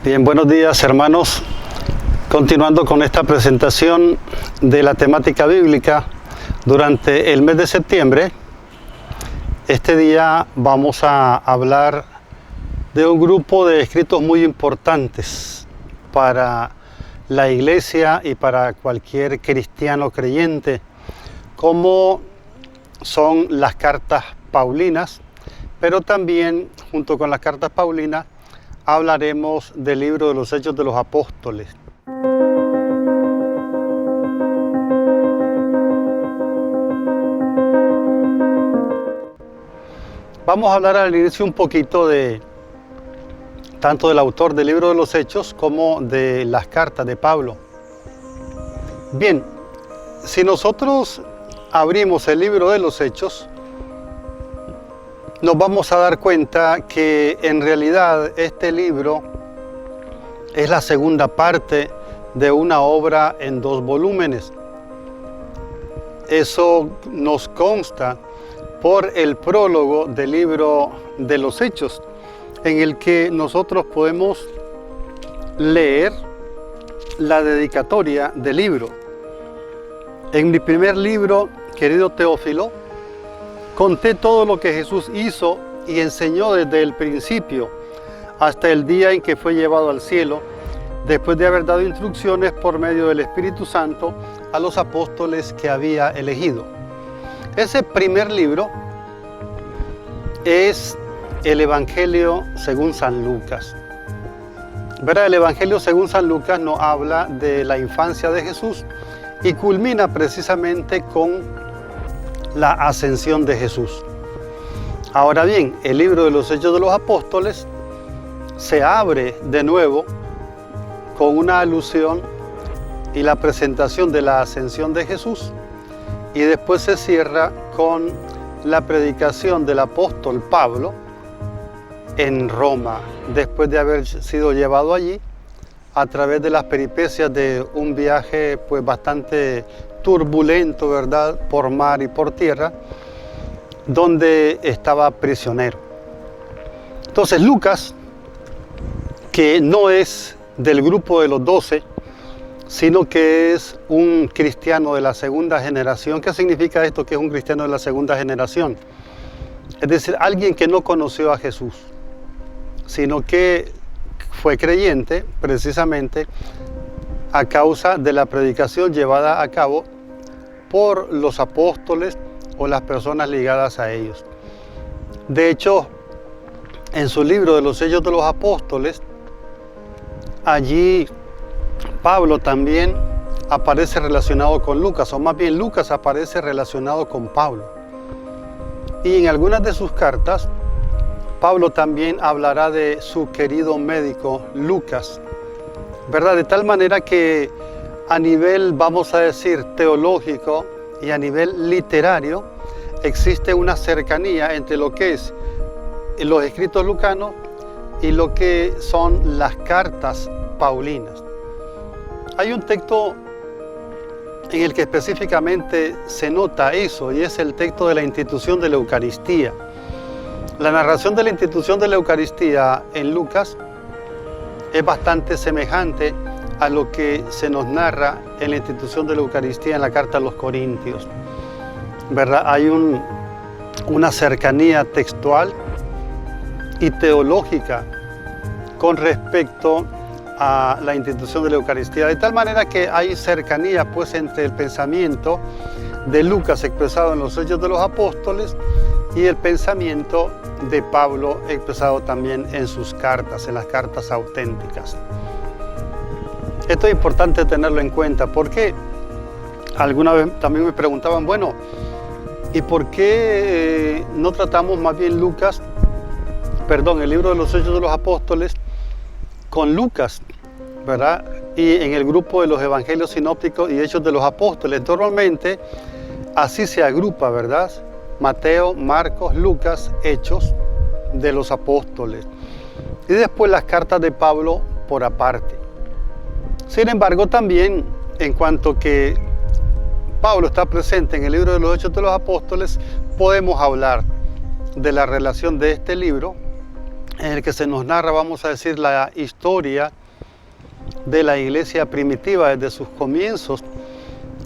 Bien, buenos días hermanos. Continuando con esta presentación de la temática bíblica durante el mes de septiembre, este día vamos a hablar de un grupo de escritos muy importantes para la iglesia y para cualquier cristiano creyente, como son las cartas paulinas, pero también junto con las cartas paulinas hablaremos del libro de los Hechos de los Apóstoles. Vamos a hablar al inicio un poquito de tanto del autor del libro de los Hechos como de las cartas de Pablo. Bien, si nosotros abrimos el libro de los Hechos, nos vamos a dar cuenta que en realidad este libro es la segunda parte de una obra en 2 volúmenes. Eso nos consta por el prólogo del libro de los Hechos, en el que nosotros podemos leer la dedicatoria del libro. En mi primer libro, querido Teófilo, conté todo lo que Jesús hizo y enseñó desde el principio hasta el día en que fue llevado al cielo, después de haber dado instrucciones por medio del Espíritu Santo a los apóstoles que había elegido. Ese primer libro es el Evangelio según San Lucas. ¿Verdad? El Evangelio según San Lucas nos habla de la infancia de Jesús y culmina precisamente con la ascensión de Jesús. Ahora bien, el libro de los Hechos de los Apóstoles se abre de nuevo con una alusión y la presentación de la ascensión de Jesús, y después se cierra con la predicación del apóstol Pablo en Roma, después de haber sido llevado allí a través de las peripecias de un viaje pues bastante turbulento, ¿verdad?, por mar y por tierra, donde estaba prisionero. Entonces Lucas, que no es del grupo de los 12, sino que es un cristiano de la segunda generación. ¿Qué significa esto, que es un cristiano de la segunda generación? Es decir, alguien que no conoció a Jesús, sino que fue creyente precisamente a causa de la predicación llevada a cabo por los apóstoles o las personas ligadas a ellos. De hecho, en su libro de los Hechos de los Apóstoles, allí Pablo también aparece relacionado con Lucas, o más bien Lucas aparece relacionado con Pablo. Y en algunas de sus cartas, Pablo también hablará de su querido médico Lucas, ¿verdad? De tal manera que a nivel, vamos a decir, teológico y a nivel literario, existe una cercanía entre lo que es los escritos lucanos y lo que son las cartas paulinas. Hay un texto en el que específicamente se nota eso, y es el texto de la institución de la Eucaristía. La narración de la institución de la Eucaristía en Lucas es bastante semejante a lo que se nos narra en la institución de la Eucaristía en la carta a los Corintios, ¿verdad? Hay una cercanía textual y teológica con respecto a la institución de la Eucaristía, de tal manera que hay cercanía pues entre el pensamiento de Lucas expresado en los Hechos de los Apóstoles y el pensamiento de Pablo expresado también en sus cartas, en las cartas auténticas. Esto es importante tenerlo en cuenta porque alguna vez también me preguntaban, bueno, ¿y por qué no tratamos más bien el libro de los Hechos de los Apóstoles con Lucas, ¿verdad? Y en el grupo de los Evangelios sinópticos y Hechos de los Apóstoles. Normalmente así se agrupa, ¿verdad? Mateo, Marcos, Lucas, Hechos de los Apóstoles. Y después las cartas de Pablo por aparte. Sin embargo, también en cuanto que Pablo está presente en el libro de los Hechos de los Apóstoles, podemos hablar de la relación de este libro en el que se nos narra, vamos a decir, la historia de la iglesia primitiva desde sus comienzos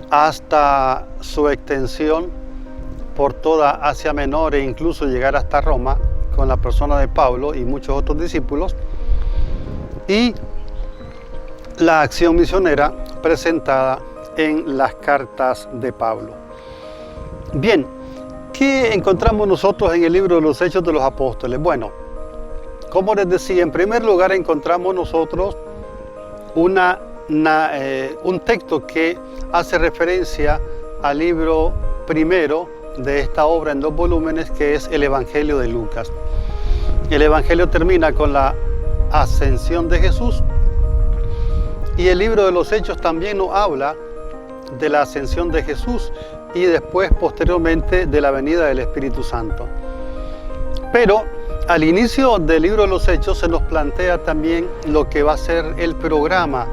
hasta su extensión por toda Asia Menor e incluso llegar hasta Roma con la persona de Pablo y muchos otros discípulos, y la acción misionera presentada en las cartas de Pablo. Bien, ¿qué encontramos nosotros en el libro de los Hechos de los Apóstoles? Bueno, como les decía, en primer lugar encontramos nosotros un texto que hace referencia al libro primero de esta obra en 2 volúmenes, que es el Evangelio de Lucas. El Evangelio termina con la ascensión de Jesús, y el libro de los Hechos también nos habla de la ascensión de Jesús y después, posteriormente, de la venida del Espíritu Santo. Pero al inicio del libro de los Hechos se nos plantea también lo que va a ser el programa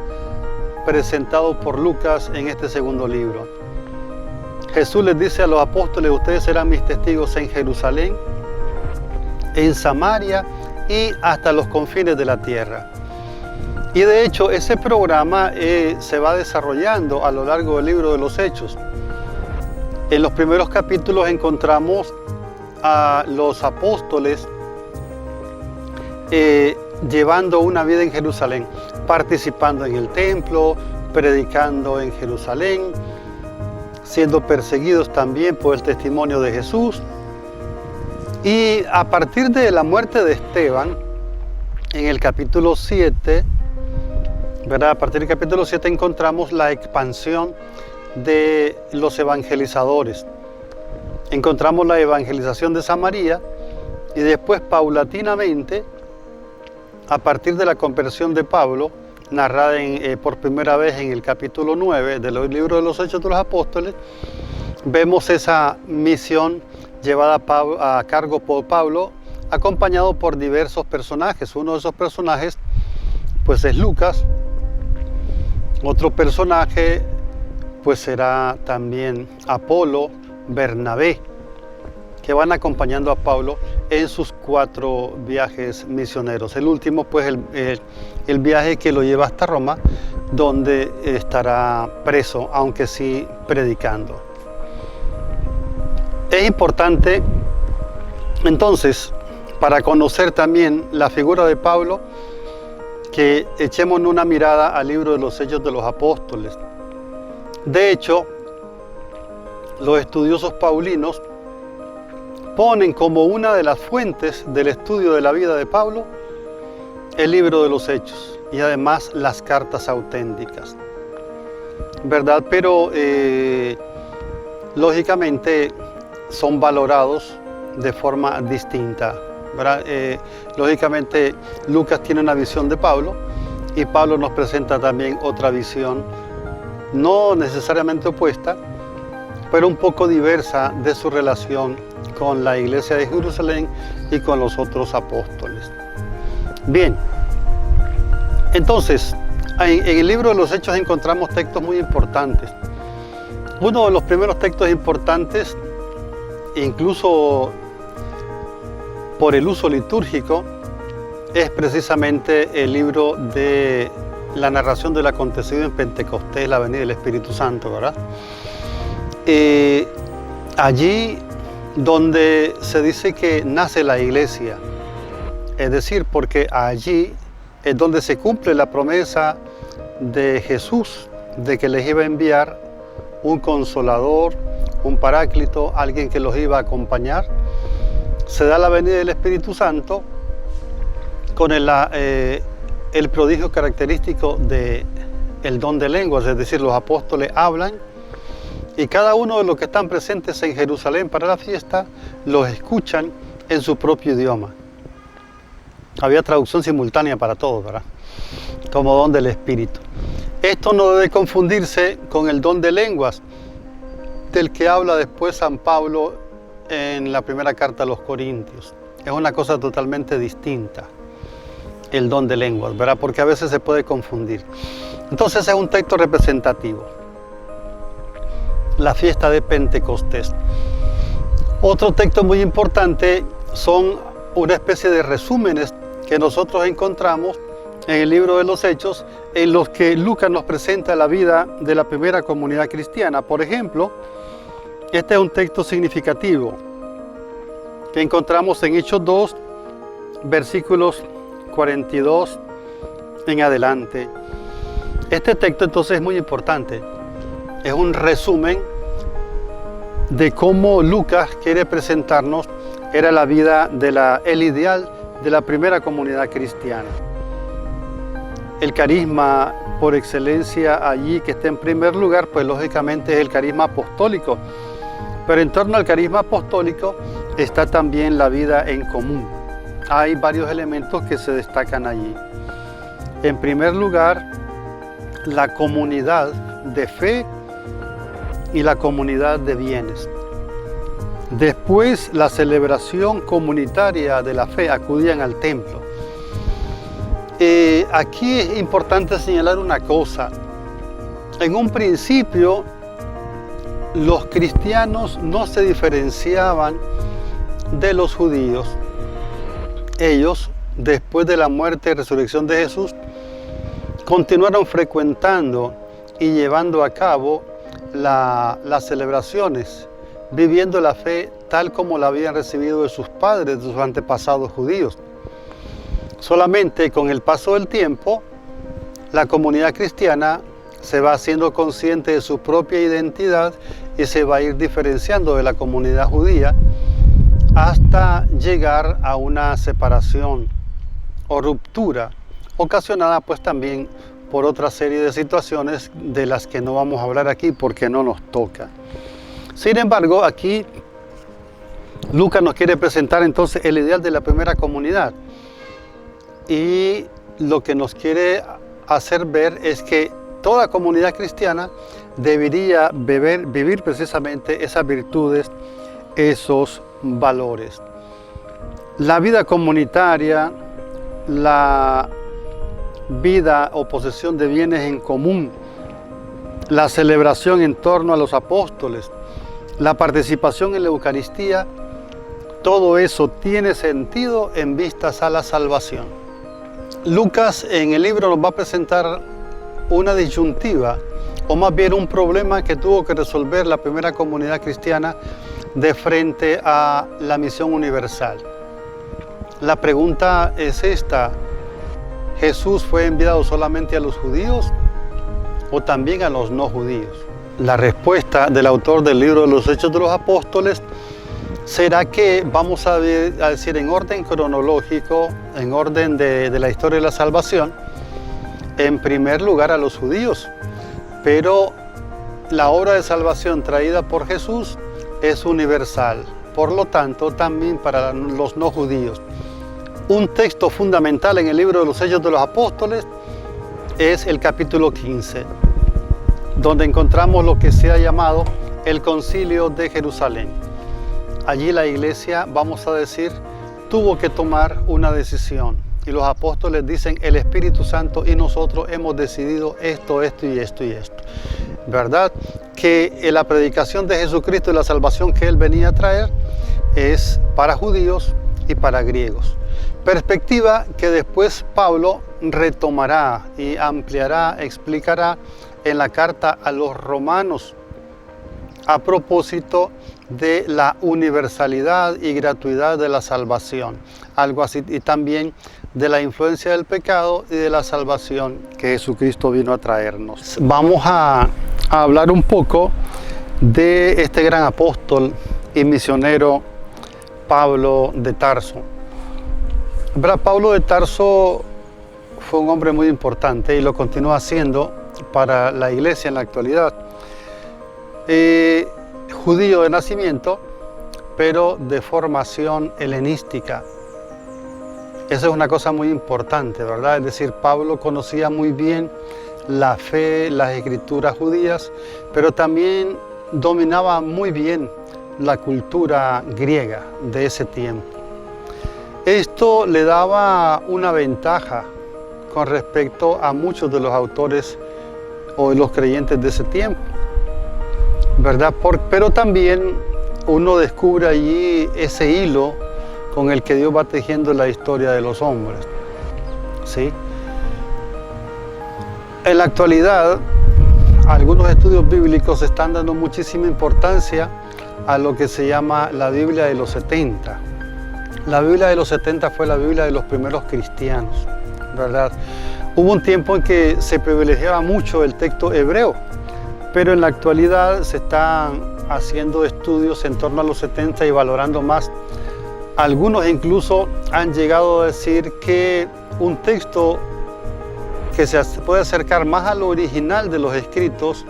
presentado por Lucas en este segundo libro. Jesús les dice a los apóstoles: ustedes serán mis testigos en Jerusalén, en Samaria y hasta los confines de la tierra. Y de hecho ese programa se va desarrollando a lo largo del libro de los Hechos. En los primeros capítulos encontramos a los apóstoles llevando una vida en Jerusalén, participando en el templo, predicando en Jerusalén, siendo perseguidos también por el testimonio de Jesús. Y a partir de la muerte de Esteban, en el capítulo 7, ¿verdad? A partir del capítulo 7 encontramos la expansión de los evangelizadores. Encontramos la evangelización de Samaria y después, paulatinamente, a partir de la conversión de Pablo, narrada por primera vez en el capítulo 9 del libro de los Hechos de los Apóstoles, vemos esa misión llevada a cargo por Pablo, acompañado por diversos personajes. Uno de esos personajes pues es Lucas. Otro personaje pues será también Apolo, Bernabé, que van acompañando a Pablo en sus 4 viajes misioneros. El último pues el viaje que lo lleva hasta Roma, donde estará preso, aunque sí predicando. Es importante entonces, para conocer también la figura de Pablo, que echemos una mirada al libro de los Hechos de los Apóstoles. De hecho, los estudiosos paulinos ponen como una de las fuentes del estudio de la vida de Pablo el libro de los Hechos y además las cartas auténticas, ¿verdad? Pero lógicamente son valorados de forma distinta, ¿verdad? Lógicamente Lucas tiene una visión de Pablo y Pablo nos presenta también otra visión, no necesariamente opuesta, pero un poco diversa de su relación con la iglesia de Jerusalén y con los otros apóstoles. Bien, entonces, en el libro de los Hechos encontramos textos muy importantes. Uno de los primeros textos importantes, incluso por el uso litúrgico, es precisamente el libro de la narración del acontecido en Pentecostés, la venida del Espíritu Santo, ¿verdad? Allí donde se dice que nace la iglesia, es decir, porque allí es donde se cumple la promesa de Jesús de que les iba a enviar un consolador, un paráclito, alguien que los iba a acompañar. Se da la venida del Espíritu Santo con el prodigio característico del don de lenguas, es decir, los apóstoles hablan y cada uno de los que están presentes en Jerusalén para la fiesta los escuchan en su propio idioma. Había traducción simultánea para todos, ¿verdad? Como don del Espíritu. Esto no debe confundirse con el don de lenguas, del que habla después San Pablo en la primera carta a los Corintios. Es una cosa totalmente distinta, el don de lenguas, ¿verdad? Porque a veces se puede confundir. Entonces es un texto representativo. La fiesta de Pentecostés. Otro texto muy importante son una especie de resúmenes que nosotros encontramos en el libro de los Hechos, en los que Lucas nos presenta la vida de la primera comunidad cristiana. Por ejemplo, este es un texto significativo que encontramos en Hechos 2, versículos 42 en adelante. Este texto entonces es muy importante. Es un resumen de cómo Lucas quiere presentarnos era la vida el ideal de la primera comunidad cristiana. El carisma por excelencia allí que está en primer lugar, pues lógicamente es el carisma apostólico. Pero en torno al carisma apostólico está también la vida en común. Hay varios elementos que se destacan allí. En primer lugar, la comunidad de fe y la comunidad de bienes. Después, la celebración comunitaria de la fe, acudían al templo. Aquí es importante señalar una cosa. En un principio, los cristianos no se diferenciaban de los judíos. Ellos, después de la muerte y resurrección de Jesús, continuaron frecuentando y llevando a cabo las celebraciones, viviendo la fe tal como la habían recibido de sus padres, de sus antepasados judíos. Solamente con el paso del tiempo, la comunidad cristiana se va haciendo consciente de su propia identidad y se va a ir diferenciando de la comunidad judía hasta llegar a una separación o ruptura, ocasionada pues también por otra serie de situaciones de las que no vamos a hablar aquí porque no nos toca. Sin embargo, aquí Lucas nos quiere presentar entonces el ideal de la primera comunidad. Y lo que nos quiere hacer ver es que toda comunidad cristiana debería vivir precisamente esas virtudes, esos valores. La vida comunitaria, la vida o posesión de bienes en común, la celebración en torno a los apóstoles, la participación en la Eucaristía, todo eso tiene sentido en vistas a la salvación. Lucas en el libro nos va a presentar una disyuntiva, o más bien un problema que tuvo que resolver la primera comunidad cristiana de frente a la misión universal. La pregunta es esta: ¿Jesús fue enviado solamente a los judíos o también a los no judíos? La respuesta del autor del libro de los Hechos de los Apóstoles será que vamos a decir en orden cronológico, en orden de la historia de la salvación, en primer lugar a los judíos, pero la obra de salvación traída por Jesús es universal, por lo tanto también para los no judíos. Un texto fundamental en el libro de los Hechos de los Apóstoles es el capítulo 15, donde encontramos lo que se ha llamado el Concilio de Jerusalén. Allí la iglesia, vamos a decir, tuvo que tomar una decisión. Y los apóstoles dicen, el Espíritu Santo y nosotros hemos decidido esto, esto y esto y esto. ¿Verdad? Que la predicación de Jesucristo y la salvación que Él venía a traer es para judíos y para griegos. Perspectiva que después Pablo retomará y ampliará, explicará en la carta a los romanos a propósito de la universalidad y gratuidad de la salvación, algo así, y también de la influencia del pecado y de la salvación que Jesucristo vino a traernos. Vamos a hablar un poco de este gran apóstol y misionero Pablo de Tarso. Pablo de Tarso fue un hombre muy importante y lo continúa siendo para la iglesia en la actualidad. Judío de nacimiento, pero de formación helenística. Esa es una cosa muy importante, ¿verdad? Es decir, Pablo conocía muy bien la fe, las escrituras judías, pero también dominaba muy bien la cultura griega de ese tiempo. Esto le daba una ventaja con respecto a muchos de los autores o de los creyentes de ese tiempo, ¿verdad? Pero también uno descubre allí ese hilo con el que Dios va tejiendo la historia de los hombres. ¿sí? En la actualidad, algunos estudios bíblicos están dando muchísima importancia a lo que se llama la Biblia de los 70. La Biblia de los 70 fue la Biblia de los primeros cristianos, ¿verdad? Hubo un tiempo en que se privilegiaba mucho el texto hebreo, pero en la actualidad se están haciendo estudios en torno a los 70 y valorando más. Algunos incluso han llegado a decir que un texto que se puede acercar más al original de los escritos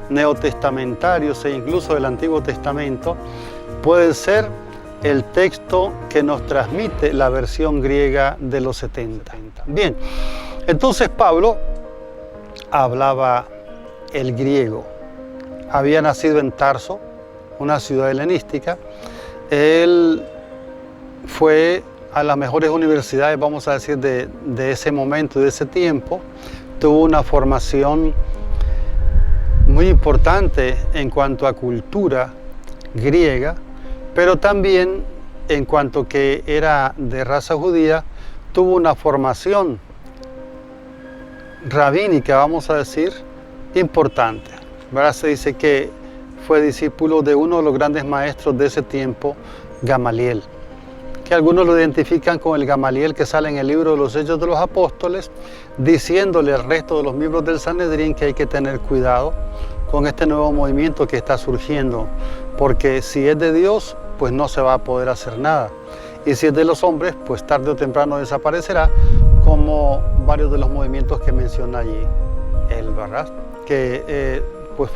neotestamentarios e incluso del Antiguo Testamento puede ser el texto que nos transmite la versión griega de los 70. Bien, entonces Pablo hablaba el griego. Había nacido en Tarso, una ciudad helenística. Él fue a las mejores universidades, vamos a decir, de ese momento, de ese tiempo. Tuvo una formación muy importante en cuanto a cultura griega, pero también en cuanto que era de raza judía, tuvo una formación rabínica, vamos a decir, importante. ¿Verdad? Se dice que fue discípulo de uno de los grandes maestros de ese tiempo, Gamaliel, que algunos lo identifican con el Gamaliel que sale en el libro de los Hechos de los Apóstoles, diciéndole al resto de los miembros del Sanedrín que hay que tener cuidado con este nuevo movimiento que está surgiendo, porque si es de Dios, pues no se va a poder hacer nada, y si es de los hombres, pues tarde o temprano desaparecerá, como varios de los movimientos que menciona allí él, ¿verdad? Que pues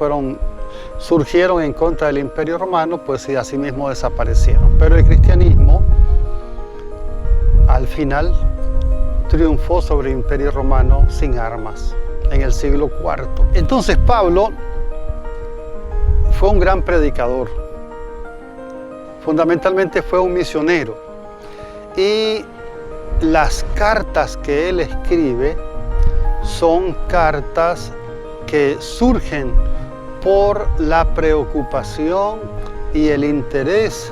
surgieron en contra del Imperio Romano, pues y así mismo desaparecieron. Pero el cristianismo al final triunfó sobre el Imperio Romano sin armas en el siglo IV. Entonces Pablo fue un gran predicador, fundamentalmente fue un misionero, y las cartas que él escribe son cartas que surgen por la preocupación y el interés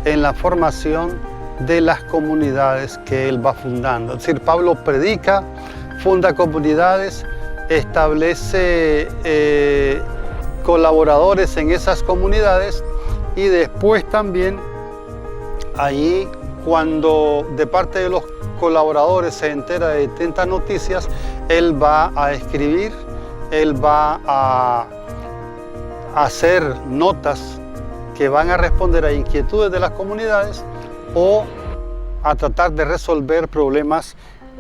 en la formación de las comunidades que él va fundando. Es decir, Pablo predica, funda comunidades, establece colaboradores en esas comunidades, y después también allí, cuando de parte de los colaboradores se entera de distintas noticias, él va a escribir, él va a hacer notas que van a responder a inquietudes de las comunidades o a tratar de resolver problemas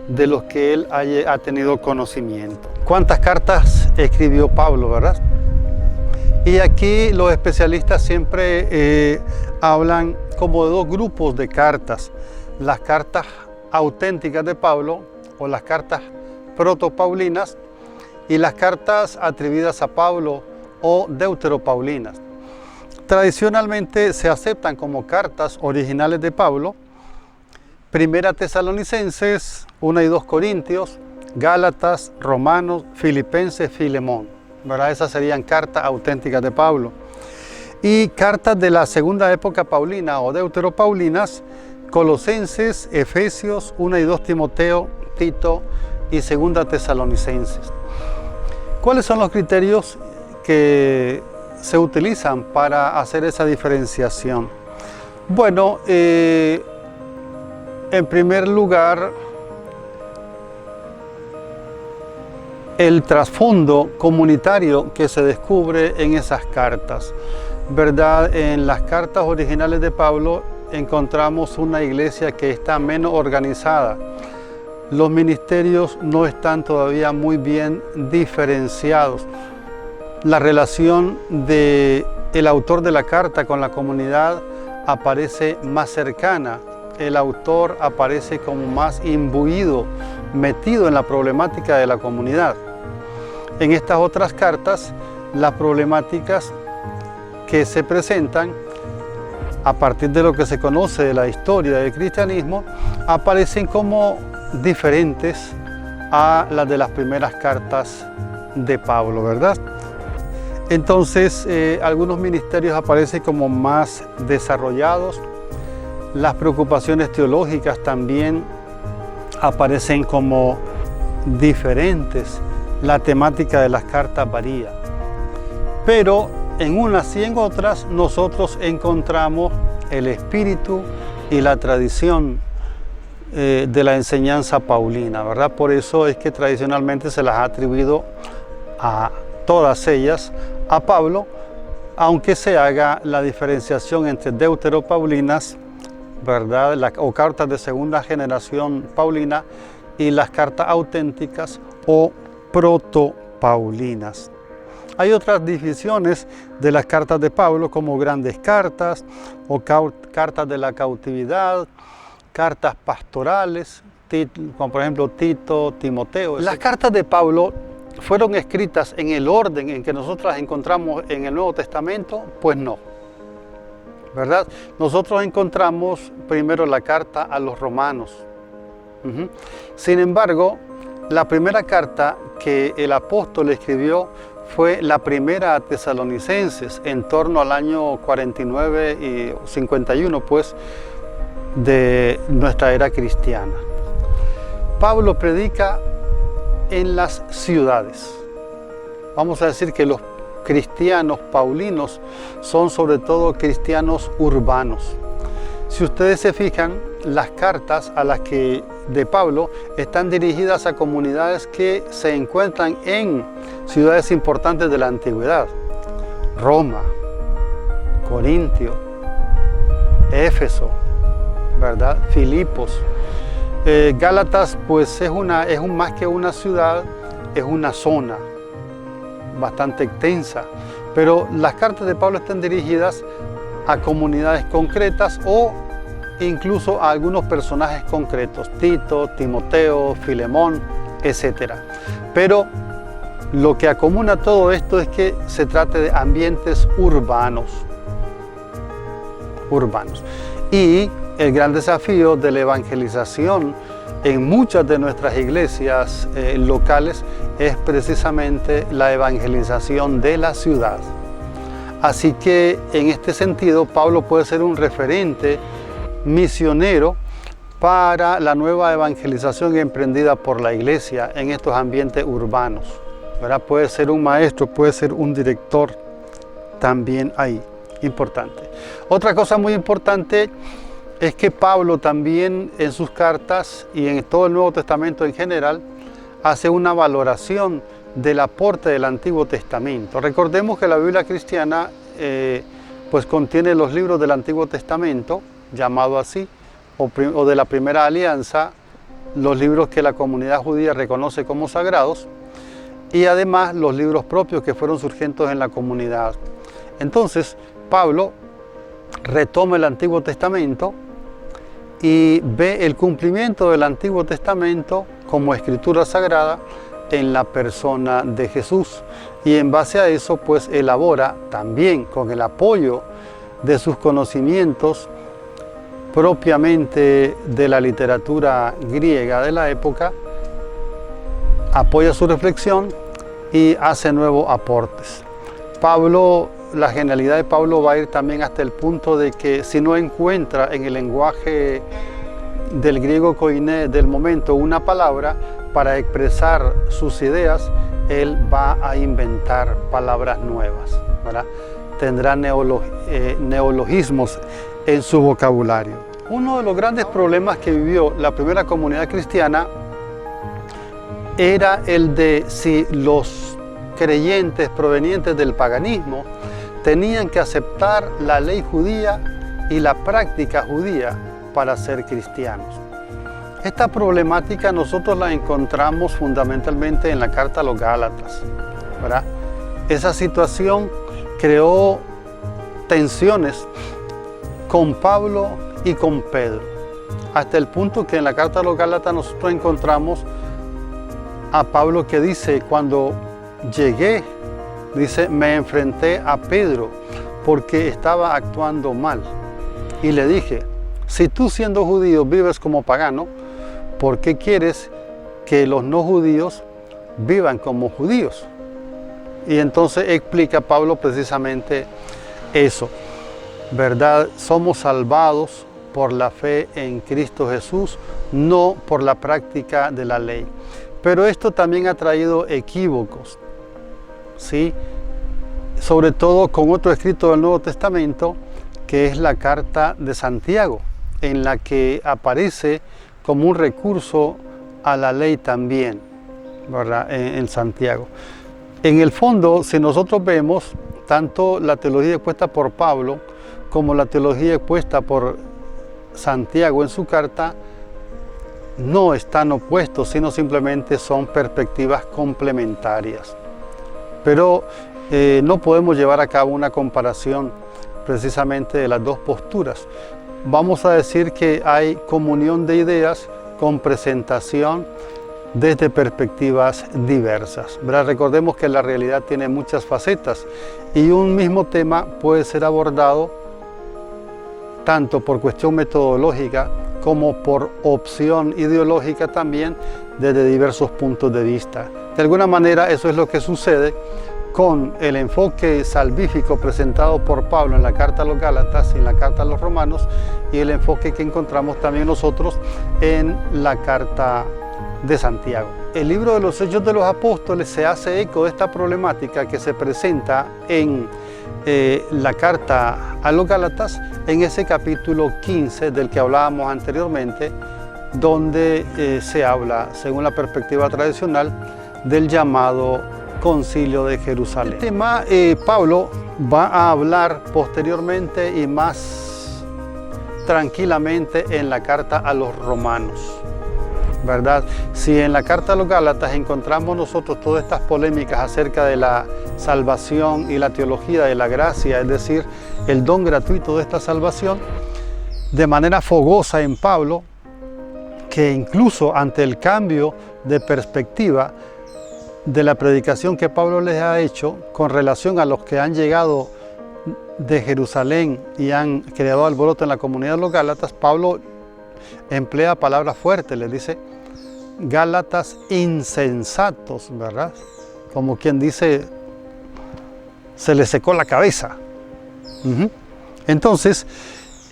de los que él ha tenido conocimiento. ¿Cuántas cartas escribió Pablo, verdad? Y aquí los especialistas siempre hablan como de dos grupos de cartas: las cartas auténticas de Pablo o las cartas protopaulinas y las cartas atribuidas a Pablo o deuteropaulinas. Tradicionalmente se aceptan como cartas originales de Pablo: Primera Tesalonicenses, 1 y 2 Corintios, Gálatas, Romanos, Filipenses, Filemón, ¿verdad? Esas serían cartas auténticas de Pablo. Y cartas de la segunda época paulina o deuteropaulinas: Colosenses, Efesios, 1 y 2 Timoteo, Tito y 2 Tesalonicenses. ¿Cuáles son los criterios que se utilizan para hacer esa diferenciación? Bueno, en primer lugar, el trasfondo comunitario que se descubre en esas cartas, ¿verdad? En las cartas originales de Pablo encontramos una iglesia que está menos organizada. Los ministerios no están todavía muy bien diferenciados. La relación del autor de la carta con la comunidad aparece más cercana. El autor aparece como más imbuido, metido en la problemática de la comunidad. En estas otras cartas, las problemáticas que se presentan a partir de lo que se conoce de la historia del cristianismo aparecen como diferentes a las de las primeras cartas de Pablo, ¿verdad? Entonces, algunos ministerios aparecen como más desarrollados. Las preocupaciones teológicas también aparecen como diferentes. La temática de las cartas varía. Pero en unas y en otras nosotros encontramos el espíritu y la tradición de la enseñanza paulina, ¿verdad? Por eso es que tradicionalmente se las ha atribuido a todas ellas a Pablo, aunque se haga la diferenciación entre deuteropaulinas, ¿verdad? O cartas de segunda generación paulina y las cartas auténticas o protopaulinas. Hay otras divisiones de las cartas de Pablo, como grandes cartas o cartas de la cautividad, cartas pastorales, como por ejemplo Tito, Timoteo. Las cartas de Pablo fueron escritas en el orden en que nosotros las encontramos en el Nuevo Testamento, pues no, ¿verdad? Nosotros encontramos primero la carta a los romanos. Sin embargo, la primera carta que el apóstol escribió fue la primera a Tesalonicenses, en torno al año 49 y 51, pues, de nuestra era cristiana. Pablo predica en las ciudades. Vamos a decir que los cristianos paulinos son sobre todo cristianos urbanos. Si ustedes se fijan, las cartas a las que de Pablo están dirigidas a comunidades que se encuentran en ciudades importantes de la antigüedad: Roma, Corintio, Éfeso, ¿verdad? Filipos. Gálatas, pues es más que una ciudad, es una zona bastante extensa, pero las cartas de Pablo están dirigidas a comunidades concretas o incluso a algunos personajes concretos: Tito, Timoteo, Filemón, etc. Pero lo que acomuna todo esto es que se trata de ambientes urbanos. Y el gran desafío de la evangelización en muchas de nuestras iglesias locales es precisamente la evangelización de la ciudad. Así que en este sentido Pablo puede ser un referente misionero para la nueva evangelización emprendida por la iglesia en estos ambientes urbanos, ¿verdad? Puede ser un maestro, puede ser un director también ahí, importante. Otra cosa muy importante es que Pablo también en sus cartas y en todo el Nuevo Testamento en general hace una valoración del aporte del Antiguo Testamento. Recordemos que la Biblia cristiana pues contiene los libros del Antiguo Testamento, llamado así, o de la Primera Alianza, los libros que la comunidad judía reconoce como sagrados, y además los libros propios que fueron surgiendo en la comunidad. Entonces, Pablo retoma el Antiguo Testamento y ve el cumplimiento del Antiguo Testamento como escritura sagrada en la persona de Jesús, y en base a eso pues elabora también, con el apoyo de sus conocimientos propiamente de la literatura griega de la época, apoya su reflexión y hace nuevos aportes. La genialidad de Pablo va a ir también hasta el punto de que si no encuentra en el lenguaje del griego koiné del momento una palabra para expresar sus ideas, él va a inventar palabras nuevas, ¿verdad? Tendrá neologismos en su vocabulario. Uno de los grandes problemas que vivió la primera comunidad cristiana era el de si los creyentes provenientes del paganismo tenían que aceptar la ley judía y la práctica judía para ser cristianos. Esta problemática nosotros la encontramos fundamentalmente en la carta a los Gálatas, ¿verdad? Esa situación creó tensiones con Pablo y con Pedro, hasta el punto que en la carta a los Gálatas nosotros encontramos a Pablo que dice: cuando llegué, dice, me enfrenté a Pedro porque estaba actuando mal y le dije: si tú siendo judío vives como pagano, ¿por qué quieres que los no judíos vivan como judíos? Y entonces explica Pablo precisamente eso, ¿verdad? Somos salvados por la fe en Cristo Jesús, no por la práctica de la ley. Pero esto también ha traído equívocos, ¿sí? Sobre todo con otro escrito del Nuevo Testamento, que es la carta de Santiago, en la que aparece como un recurso a la ley también, ¿verdad? En Santiago. En el fondo, si nosotros vemos tanto la teología expuesta por Pablo como la teología expuesta por Santiago en su carta, no están opuestos, sino simplemente son perspectivas complementarias. Pero no podemos llevar a cabo una comparación precisamente de las dos posturas. Vamos a decir que hay comunión de ideas con presentación desde perspectivas diversas, ¿verdad? Recordemos que la realidad tiene muchas facetas y un mismo tema puede ser abordado tanto por cuestión metodológica como por opción ideológica también desde diversos puntos de vista. De alguna manera eso es lo que sucede con el enfoque salvífico presentado por Pablo en la carta a los Gálatas y en la carta a los Romanos, y el enfoque que encontramos también nosotros en la carta de Santiago. El libro de los Hechos de los Apóstoles se hace eco de esta problemática que se presenta en la carta a los Gálatas, en ese capítulo 15 del que hablábamos anteriormente, donde se habla, según la perspectiva tradicional, del llamado Concilio de Jerusalén. El tema Pablo va a hablar posteriormente y más tranquilamente en la carta a los Romanos, ¿verdad? Si en la carta a los Gálatas encontramos nosotros todas estas polémicas acerca de la salvación y la teología de la gracia, es decir, el don gratuito de esta salvación, de manera fogosa en Pablo, que incluso ante el cambio de perspectiva de la predicación que Pablo les ha hecho con relación a los que han llegado de Jerusalén y han creado alboroto en la comunidad de los Gálatas, Pablo emplea palabras fuertes, les dice Gálatas insensatos, ¿verdad? Como quien dice, se les secó la cabeza. Entonces,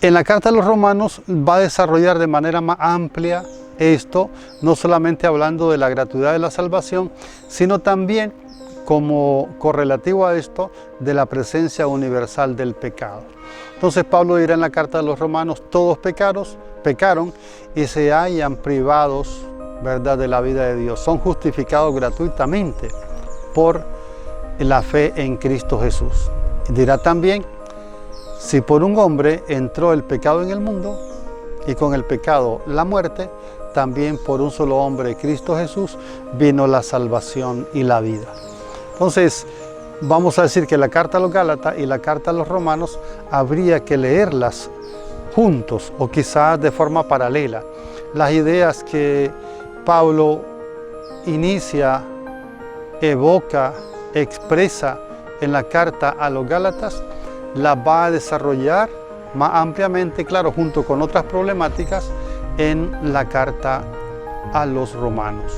en la carta a los Romanos va a desarrollar de manera más amplia esto, no solamente hablando de la gratuidad de la salvación, sino también como correlativo a esto de la presencia universal del pecado. Entonces Pablo dirá en la carta de los Romanos, todos pecaron y se hallan privados, ¿verdad?, de la vida de Dios. Son justificados gratuitamente por la fe en Cristo Jesús. Dirá también, si por un hombre entró el pecado en el mundo y con el pecado la muerte, también por un solo hombre, Cristo Jesús, vino la salvación y la vida. Entonces, vamos a decir que la carta a los Gálatas y la carta a los Romanos habría que leerlas juntos o quizás de forma paralela. Las ideas que Pablo inicia, evoca, expresa en la carta a los Gálatas, las va a desarrollar más ampliamente, claro, junto con otras problemáticas, en la carta a los Romanos.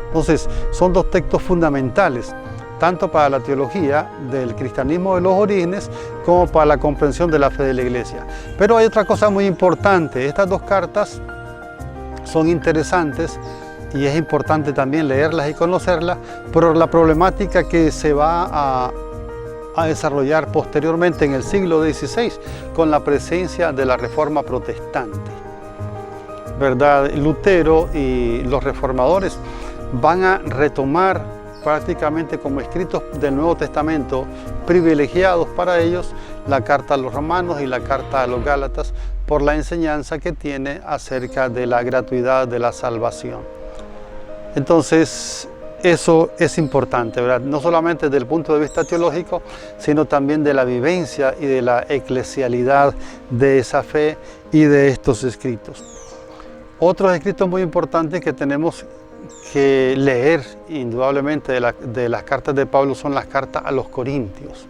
Entonces, son dos textos fundamentales, tanto para la teología del cristianismo de los orígenes, como para la comprensión de la fe de la Iglesia. Pero hay otra cosa muy importante, estas dos cartas son interesantes y es importante también leerlas y conocerlas por la problemática que se va a desarrollar posteriormente en el siglo XVI con la presencia de la Reforma Protestante, ¿verdad? Lutero y los reformadores van a retomar prácticamente como escritos del Nuevo Testamento privilegiados para ellos la carta a los Romanos y la carta a los Gálatas por la enseñanza que tiene acerca de la gratuidad de la salvación. Entonces, eso es importante, ¿verdad? No solamente desde el punto de vista teológico, sino también de la vivencia y de la eclesialidad de esa fe y de estos escritos. Otros escritos muy importantes que tenemos que leer indudablemente de las cartas de Pablo son las cartas a los Corintios.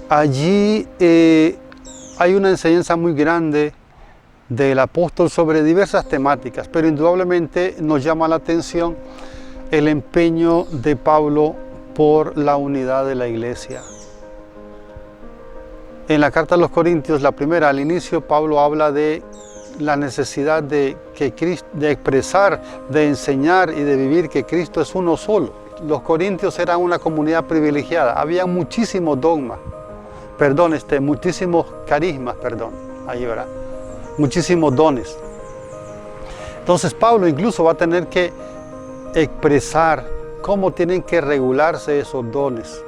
Allí hay una enseñanza muy grande del apóstol sobre diversas temáticas, pero indudablemente nos llama la atención el empeño de Pablo por la unidad de la iglesia. En la carta a los Corintios, la primera, al inicio, Pablo habla de la necesidad de expresar, de enseñar y de vivir que Cristo es uno solo. Los corintios eran una comunidad privilegiada, había muchísimos dogmas, muchísimos carismas, ahí verá, muchísimos dones. Entonces Pablo incluso va a tener que expresar cómo tienen que regularse esos dones.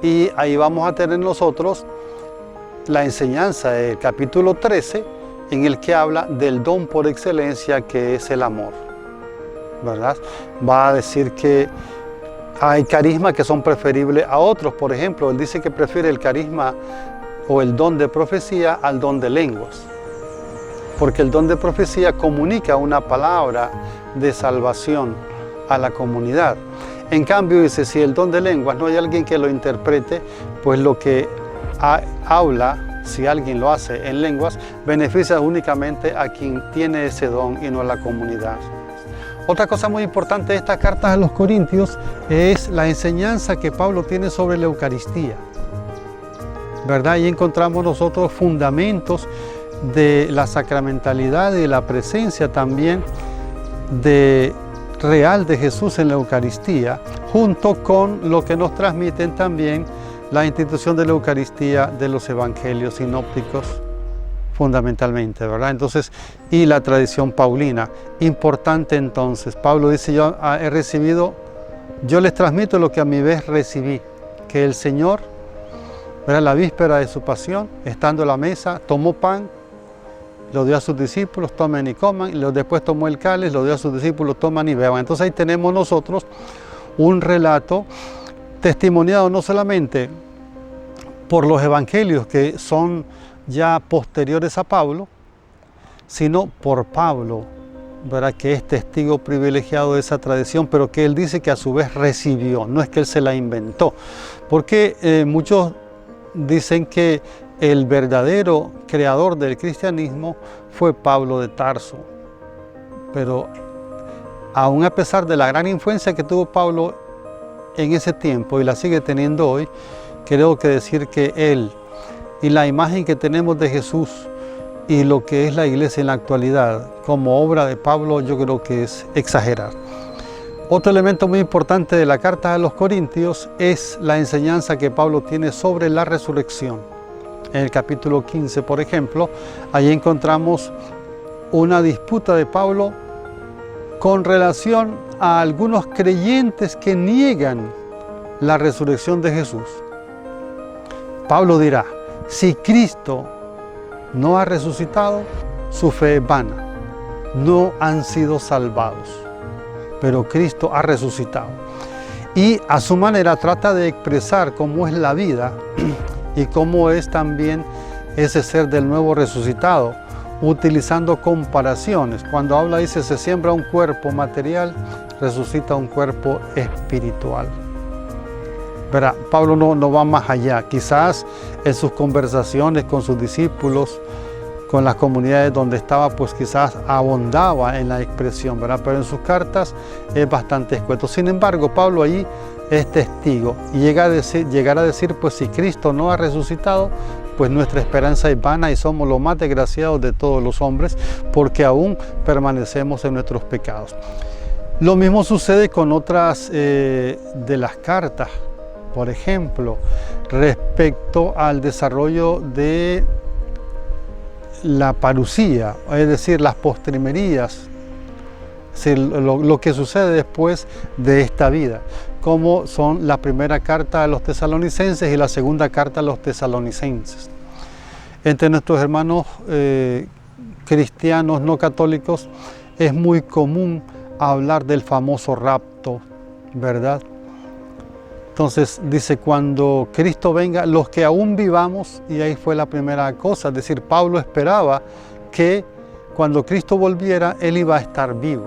Y ahí vamos a tener nosotros la enseñanza del capítulo 13, en el que habla del don por excelencia que es el amor, ¿verdad? Va a decir que hay carismas que son preferibles a otros. Por ejemplo, él dice que prefiere el carisma o el don de profecía al don de lenguas, porque el don de profecía comunica una palabra de salvación a la comunidad. En cambio, dice, si el don de lenguas no hay alguien que lo interprete, pues lo que habla, si alguien lo hace en lenguas, beneficia únicamente a quien tiene ese don y no a la comunidad. Otra cosa muy importante de estas cartas a los Corintios es la enseñanza que Pablo tiene sobre la Eucaristía, ¿verdad? Y encontramos nosotros fundamentos de la sacramentalidad y de la presencia también real de Jesús en la Eucaristía, junto con lo que nos transmiten también la institución de la Eucaristía de los evangelios sinópticos, fundamentalmente, ¿verdad? Entonces, y la tradición paulina, importante entonces. Pablo dice, yo les transmito lo que a mi vez recibí, que el Señor, ¿verdad? La víspera de su pasión, estando a la mesa, tomó pan, lo dio a sus discípulos, tomen y coman, y después tomó el cáliz, lo dio a sus discípulos, toman y beban. Entonces ahí tenemos nosotros un relato testimoniado no solamente por los evangelios que son ya posteriores a Pablo, sino por Pablo, ¿verdad? Que es testigo privilegiado de esa tradición, pero que él dice que a su vez recibió, no es que él se la inventó, porque muchos dicen que el verdadero creador del cristianismo fue Pablo de Tarso, pero aún a pesar de la gran influencia que tuvo Pablo en ese tiempo y la sigue teniendo hoy, creo que decir que él y la imagen que tenemos de Jesús y lo que es la iglesia en la actualidad como obra de Pablo, yo creo que es exagerar. Otro elemento muy importante de la carta a los Corintios es la enseñanza que Pablo tiene sobre la resurrección. En el capítulo 15, por ejemplo, ahí encontramos una disputa de Pablo con relación a algunos creyentes que niegan la resurrección de Jesús. Pablo dirá, si Cristo no ha resucitado, su fe es vana, no han sido salvados, pero Cristo ha resucitado. Y a su manera trata de expresar cómo es la vida y cómo es también ese ser del nuevo resucitado, utilizando comparaciones. Cuando habla, dice, se siembra un cuerpo material, resucita un cuerpo espiritual. Verá, Pablo no va más allá. Quizás en sus conversaciones con sus discípulos, con las comunidades donde estaba, pues quizás abundaba en la expresión, ¿verdad? Pero en sus cartas es bastante escueto. Sin embargo, Pablo allí es testigo y llegará a decir, pues si Cristo no ha resucitado, pues nuestra esperanza es vana y somos los más desgraciados de todos los hombres, porque aún permanecemos en nuestros pecados. Lo mismo sucede con otras de las cartas, por ejemplo, respecto al desarrollo de la parucía, es decir, las postrimerías, es decir, lo que sucede después de esta vida, como son la primera carta a los tesalonicenses y la segunda carta a los tesalonicenses. Entre nuestros hermanos cristianos no católicos es muy común hablar del famoso rapto, ¿verdad? Entonces dice, cuando Cristo venga, los que aún vivamos, y ahí fue la primera cosa, es decir, Pablo esperaba que cuando Cristo volviera, él iba a estar vivo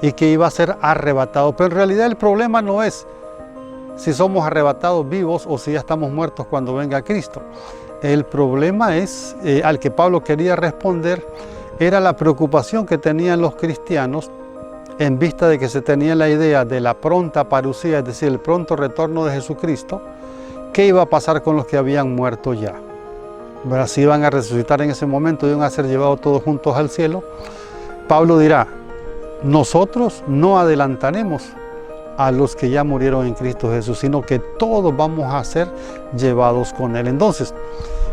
y que iba a ser arrebatado. Pero en realidad el problema no es si somos arrebatados vivos o si ya estamos muertos cuando venga Cristo. El problema es, al que Pablo quería responder, era la preocupación que tenían los cristianos en vista de que se tenía la idea de la pronta parucía, es decir, el pronto retorno de Jesucristo. ¿Qué iba a pasar con los que habían muerto ya? ¿verdad? Si iban a resucitar en ese momento, iban a ser llevados todos juntos al cielo, Pablo dirá, nosotros no adelantaremos a los que ya murieron en Cristo Jesús, sino que todos vamos a ser llevados con Él. Entonces,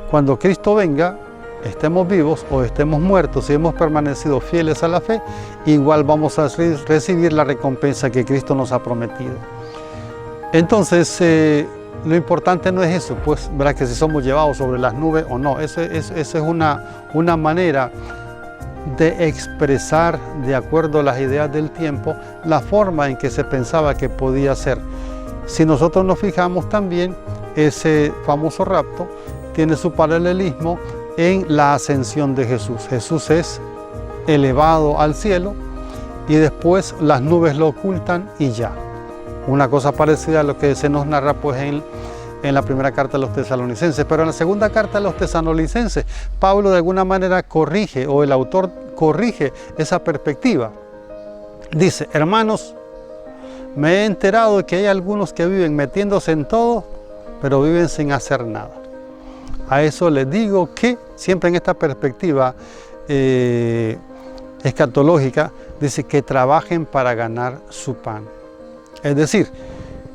cuando Cristo venga, estemos vivos o estemos muertos, si hemos permanecido fieles a la fe, igual vamos a recibir la recompensa que Cristo nos ha prometido. Entonces, lo importante no es eso, pues, ¿verdad? Que si somos llevados sobre las nubes o no. Eso es una manera de expresar, de acuerdo a las ideas del tiempo, la forma en que se pensaba que podía ser. Si nosotros nos fijamos también, ese famoso rapto tiene su paralelismo en la ascensión de Jesús. Jesús es elevado al cielo y después las nubes lo ocultan y ya. Una cosa parecida a lo que se nos narra pues en la primera carta de los tesalonicenses, pero en la segunda carta de los tesalonicenses, Pablo de alguna manera corrige, o el autor corrige esa perspectiva. Dice, hermanos, me he enterado de que hay algunos que viven metiéndose en todo, pero viven sin hacer nada. A eso les digo que, siempre en esta perspectiva escatológica, dice que trabajen para ganar su pan. Es decir,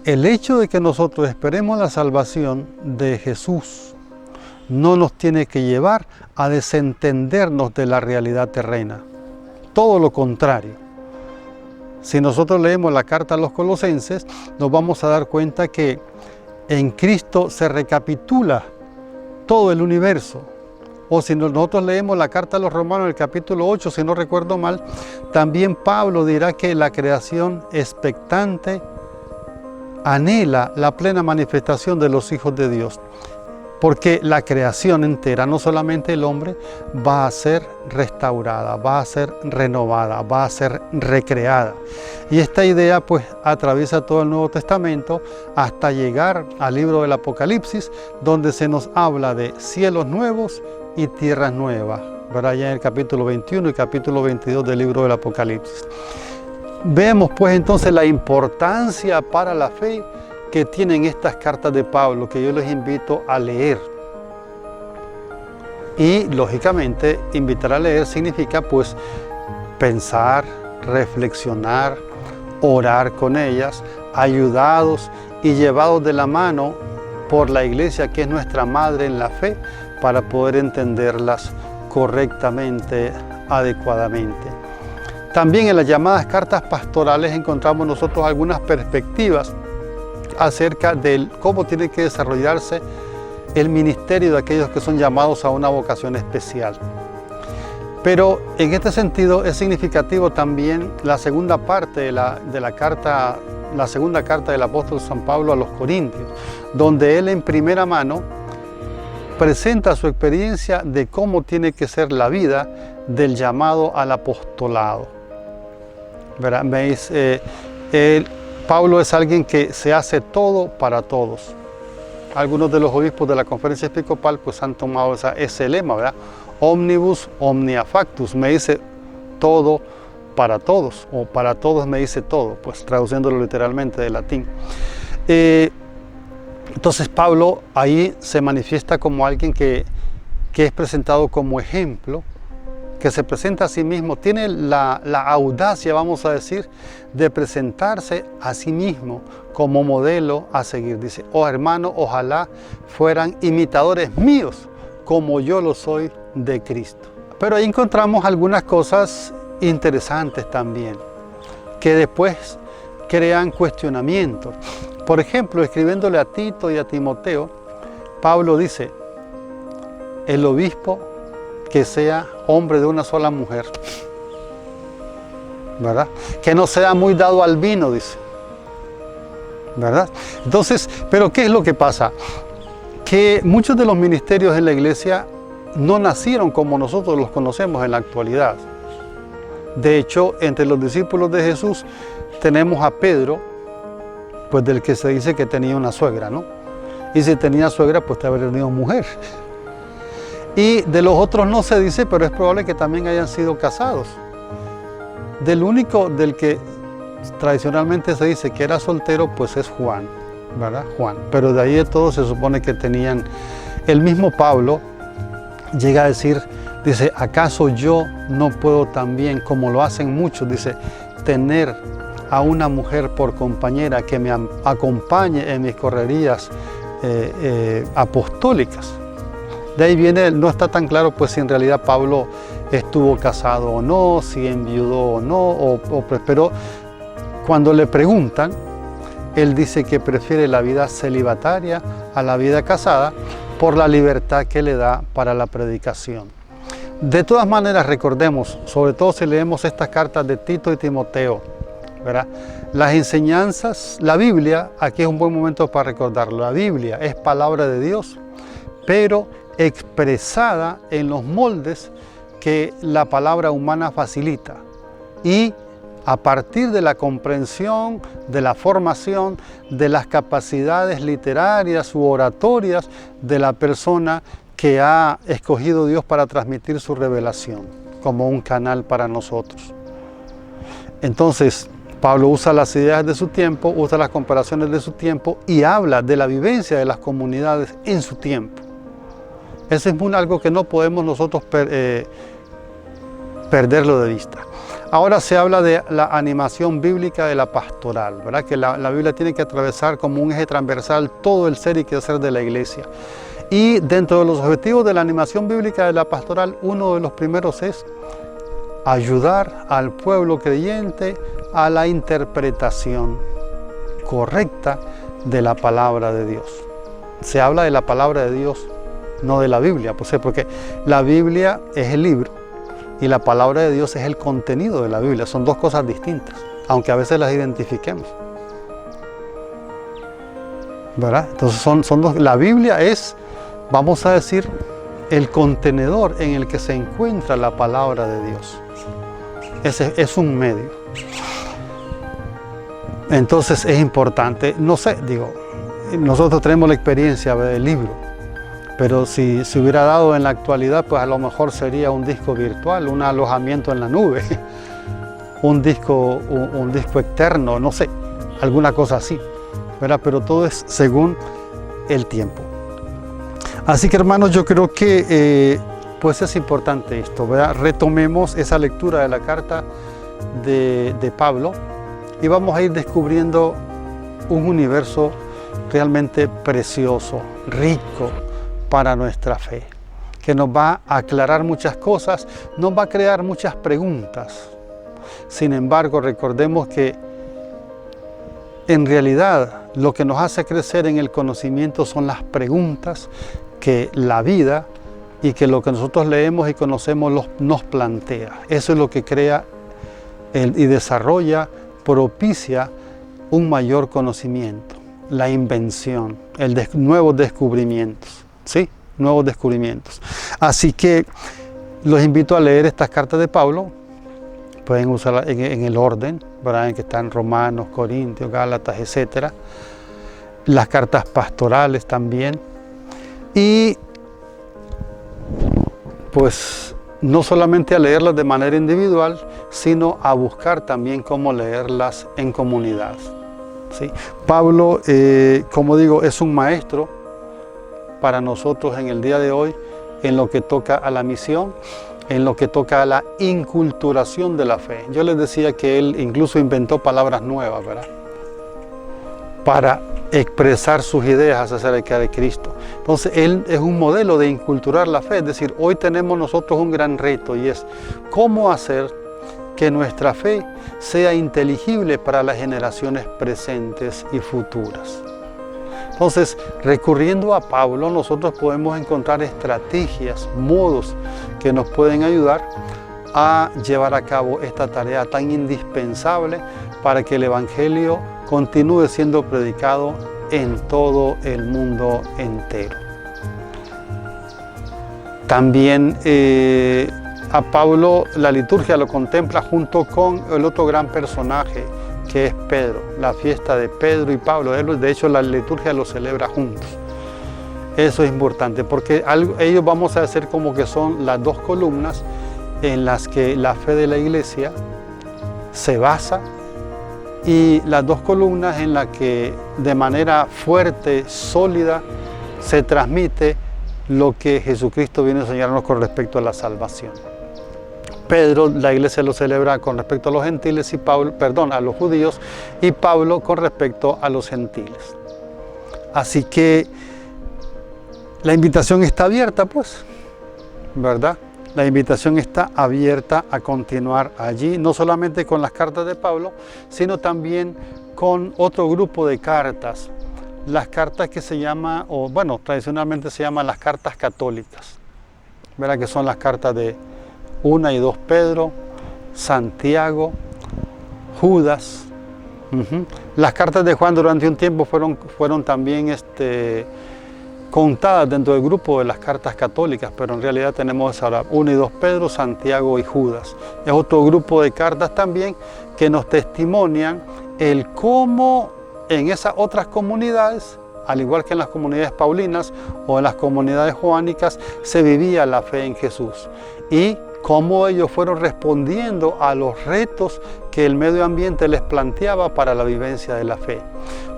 el hecho de que nosotros esperemos la salvación de Jesús no nos tiene que llevar a desentendernos de la realidad terrena. Todo lo contrario. Si nosotros leemos la carta a los Colosenses, nos vamos a dar cuenta que en Cristo se recapitula todo el universo. O si nosotros leemos la carta a los Romanos, el capítulo 8, si no recuerdo mal, también Pablo dirá que la creación expectante anhela la plena manifestación de los hijos de Dios, porque la creación entera, no solamente el hombre, va a ser restaurada, va a ser renovada, va a ser recreada. Y esta idea pues atraviesa todo el Nuevo Testamento hasta llegar al libro del Apocalipsis, donde se nos habla de cielos nuevos y tierras nuevas, ¿verdad? Ya en el capítulo 21 y capítulo 22 del libro del Apocalipsis. Vemos pues entonces la importancia para la fe que tienen estas cartas de Pablo, que yo les invito a leer. Y lógicamente invitar a leer significa pues pensar, reflexionar, orar con ellas, ayudados y llevados de la mano por la iglesia, que es nuestra madre en la fe, para poder entenderlas correctamente, adecuadamente. También en las llamadas cartas pastorales encontramos nosotros algunas perspectivas acerca de cómo tiene que desarrollarse el ministerio de aquellos que son llamados a una vocación especial. Pero en este sentido es significativo también la segunda parte de la segunda carta del apóstol San Pablo a los Corintios, donde él en primera mano presenta su experiencia de cómo tiene que ser la vida del llamado al apostolado. ¿Verdad? ¿Veis? Pablo es alguien que se hace todo para todos. Algunos de los obispos de la conferencia episcopal pues han tomado ese lema, ¿verdad? Omnibus omnia factus, me dice todo para todos, o para todos me dice todo, pues traduciéndolo literalmente del latín. Entonces Pablo ahí se manifiesta como alguien que es presentado como ejemplo, que se presenta a sí mismo, tiene la audacia, vamos a decir, de presentarse a sí mismo como modelo a seguir. Dice, oh hermano, ojalá fueran imitadores míos, como yo lo soy de Cristo. Pero ahí encontramos algunas cosas interesantes también, que después crean cuestionamientos. Por ejemplo, escribiéndole a Tito y a Timoteo, Pablo dice, el obispo que sea hombre de una sola mujer, ¿verdad? Que no sea muy dado al vino, dice, ¿verdad? Entonces, ¿pero qué es lo que pasa? Que muchos de los ministerios en la iglesia no nacieron como nosotros los conocemos en la actualidad. De hecho, entre los discípulos de Jesús tenemos a Pedro, pues del que se dice que tenía una suegra, ¿no? Y si tenía suegra, pues te habría tenido mujer. Y de los otros no se dice, pero es probable que también hayan sido casados. Del único del que tradicionalmente se dice que era soltero, pues es Juan, ¿verdad? Juan. Pero de ahí de todos se supone que tenían. El mismo Pablo llega a decir, dice, ¿acaso yo no puedo también, como lo hacen muchos, dice, tener a una mujer por compañera que me acompañe en mis correrías apostólicas? De ahí viene, no está tan claro pues si en realidad Pablo estuvo casado o no, si enviudó o no, pero cuando le preguntan, él dice que prefiere la vida celibataria a la vida casada por la libertad que le da para la predicación. De todas maneras, recordemos, sobre todo si leemos estas cartas de Tito y Timoteo, ¿verdad? Las enseñanzas, la Biblia, aquí es un buen momento para recordarlo, la Biblia es palabra de Dios, pero expresada en los moldes que la palabra humana facilita y a partir de la comprensión, de la formación, de las capacidades literarias u oratorias de la persona que ha escogido Dios para transmitir su revelación como un canal para nosotros. Entonces, Pablo usa las ideas de su tiempo, usa las comparaciones de su tiempo y habla de la vivencia de las comunidades en su tiempo. Eso es algo que no podemos nosotros perderlo de vista. Ahora se habla de la animación bíblica de la pastoral, ¿verdad? Que la Biblia tiene que atravesar como un eje transversal todo el ser y quehacer de la iglesia. Y dentro de los objetivos de la animación bíblica de la pastoral, uno de los primeros es ayudar al pueblo creyente a la interpretación correcta de la palabra de Dios. Se habla de la palabra de Dios, no de la Biblia, pues, porque la Biblia es el libro y la palabra de Dios es el contenido de la Biblia. Son dos cosas distintas, aunque a veces las identifiquemos, ¿verdad? Entonces son dos. La Biblia es, vamos a decir, el contenedor en el que se encuentra la palabra de Dios. Ese es un medio. Entonces es importante, no sé, digo, nosotros tenemos la experiencia del libro, pero si se hubiera dado en la actualidad, pues a lo mejor sería un disco virtual, un alojamiento en la nube, un disco externo, no sé, alguna cosa así, ¿verdad? Pero todo es según el tiempo. Así que, hermanos, yo creo que pues es importante esto, ¿verdad? Retomemos esa lectura de la carta de Pablo y vamos a ir descubriendo un universo realmente precioso, rico para nuestra fe, que nos va a aclarar muchas cosas, nos va a crear muchas preguntas. Sin embargo, recordemos que en realidad lo que nos hace crecer en el conocimiento son las preguntas que la vida y que lo que nosotros leemos y conocemos nos plantea. Eso es lo que crea y desarrolla, propicia un mayor conocimiento, la invención, nuevos descubrimientos, ¿sí? Nuevos descubrimientos. Así que los invito a leer estas cartas de Pablo. Pueden usarlas en el orden, ¿verdad? En que están Romanos, Corintios, Gálatas, etc. Las cartas pastorales también. Y pues no solamente a leerlas de manera individual, sino a buscar también cómo leerlas en comunidad, ¿sí? Pablo, como digo, es un maestro para nosotros en el día de hoy en lo que toca a la misión, en lo que toca a la inculturación de la fe. Yo les decía que él incluso inventó palabras nuevas, ¿verdad? Para expresar sus ideas acerca de Cristo. Entonces, él es un modelo de inculturar la fe, es decir, hoy tenemos nosotros un gran reto y es cómo hacer que nuestra fe sea inteligible para las generaciones presentes y futuras. Entonces, recurriendo a Pablo, nosotros podemos encontrar estrategias, modos que nos pueden ayudar a llevar a cabo esta tarea tan indispensable para que el Evangelio continúe siendo predicado en todo el mundo entero. También a Pablo la liturgia lo contempla junto con el otro gran personaje que es Pedro, la fiesta de Pedro y Pablo. De hecho, la liturgia lo celebra juntos. Eso es importante porque ellos, vamos a decir, como que son las dos columnas en las que la fe de la iglesia se basa y las dos columnas en las que de manera fuerte, sólida, se transmite lo que Jesucristo viene a enseñarnos con respecto a la salvación. Pedro, la iglesia lo celebra con respecto a los gentiles y Pablo, perdón, a los judíos, y Pablo con respecto a los gentiles. Así que la invitación está abierta, pues, ¿verdad? La invitación está abierta a continuar allí, no solamente con las cartas de Pablo, sino también con otro grupo de cartas. Las cartas que se llama, o bueno, tradicionalmente se llaman las cartas católicas, ¿verdad? Que son las cartas de 1 y 2 Pedro, Santiago, Judas. Las cartas de Juan durante un tiempo fueron también contadas dentro del grupo de las cartas católicas, pero en realidad tenemos ahora 1 y 2 Pedro, Santiago y Judas. Es otro grupo de cartas también que nos testimonian el cómo en esas otras comunidades, al igual que en las comunidades paulinas o en las comunidades joánicas, se vivía la fe en Jesús y cómo ellos fueron respondiendo a los retos que el medio ambiente les planteaba para la vivencia de la fe.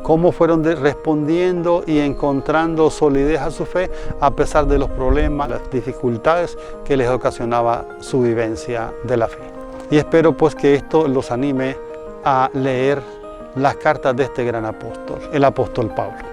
Cómo fueron respondiendo y encontrando solidez a su fe a pesar de los problemas, las dificultades que les ocasionaba su vivencia de la fe. Y espero pues que esto los anime a leer las cartas de este gran apóstol, el apóstol Pablo.